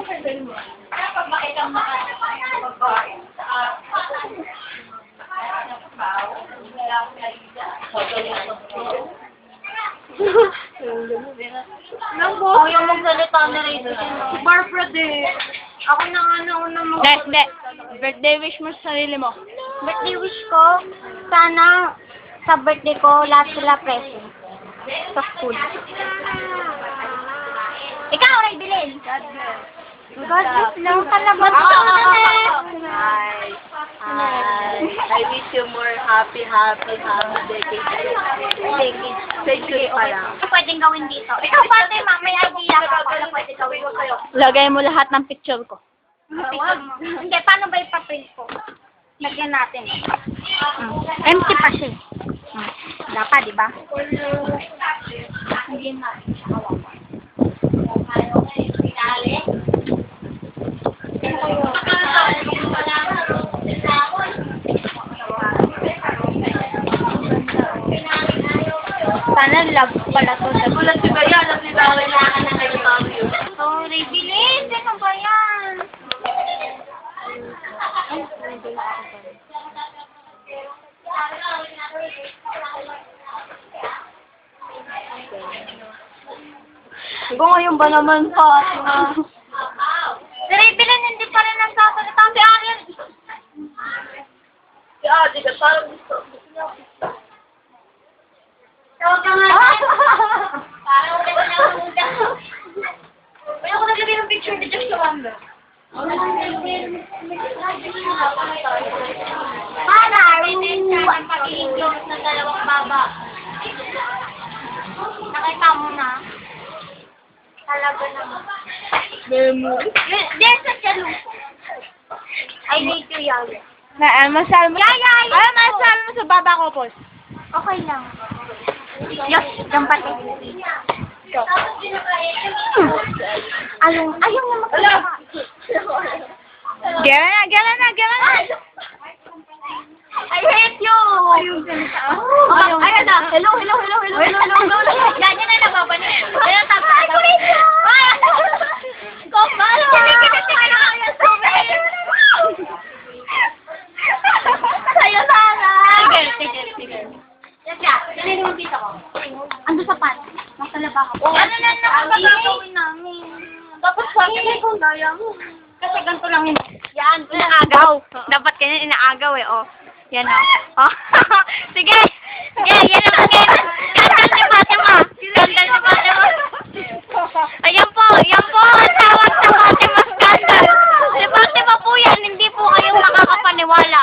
Kapag makita mo ka babae sa Ako yung magsalita na rin. Barbara din. Ako na nga nauna mag- Hindi. Birthday wish mo sa sarili mo. Birthday wish ko, sana sa birthday ko, lahat sila present. Sa school. Ikaw, Ray Bilin. God bless. God bless lang talaga. Hi. I wish you more happy decade. Thank you pala. Ano pwedeng gawin dito? Ikaw, Fatima, may idea ka pa na pwede gawin ko sa'yo. Lagay mo lahat ng picture ko. Hindi, paano ba ipaprint ko? Lagyan natin. Empty pa siya. Dapat, di ba? Hindi na. Sana love pala to. Wala si Baya, nasibawan na ka na kayo kami. Sorry, Bilin. Ano ba yan? Ngayon ba naman pa? Si Ray Bilin, hindi pa rin nagsasalita. Si Ariel. Si Ate, parang gusto. Tawag ka nga. Parang wala na namuda. Kaya ako naglagay ng picture ni Jack sa wanda. Para, Ang pag-i-close ng dalawang baba. nakita mo na. Talaga naman. Memory. There's a chalo. I need to yell. Masal mo. Yaya! Masal mo sa baba ko, Pos. Okay lang. Yes, yung pati. Ayaw na magkakita. Gala na. I hate you! Ayun na. Hello. Yan na nababanin. Kaya tapos. I hate you! Kumbalo! Sa'yo sana! Sige. Sige mo dito ko. Ando sa pan. Nasa laba ko. Ano na nakagagawin namin? Tapos sabi ko, daya mo. Kasi ganito lang yun. Yan, inaagaw. Dapat ganyan inaagaw eh, oh. Yan, oh. Sige, yan naman yan. Kandal si Fatima. Ayan po, ang tawag sa Fatima Scandal. Si Fatima po yan, hindi po kayo makakapaniwala.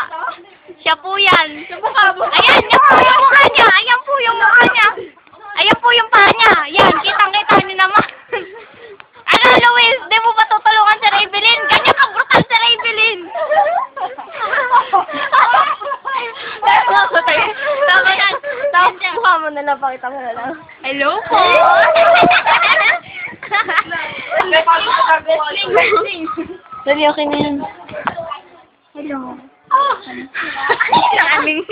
Siya po yan. Ayan, yan po yung mukha niya. Ayan po yung paa niya. Yan, kitang-kita niyo naman. Ano, Luis, di mo ba tutulungan si Ray Bilin? Ganyan ka brutal si Ray Bilin. Tama yan. Tapos mukha mo na lang, pakita mo na lang. Hello po. Sorry, okay na yun. Hello. Ano yung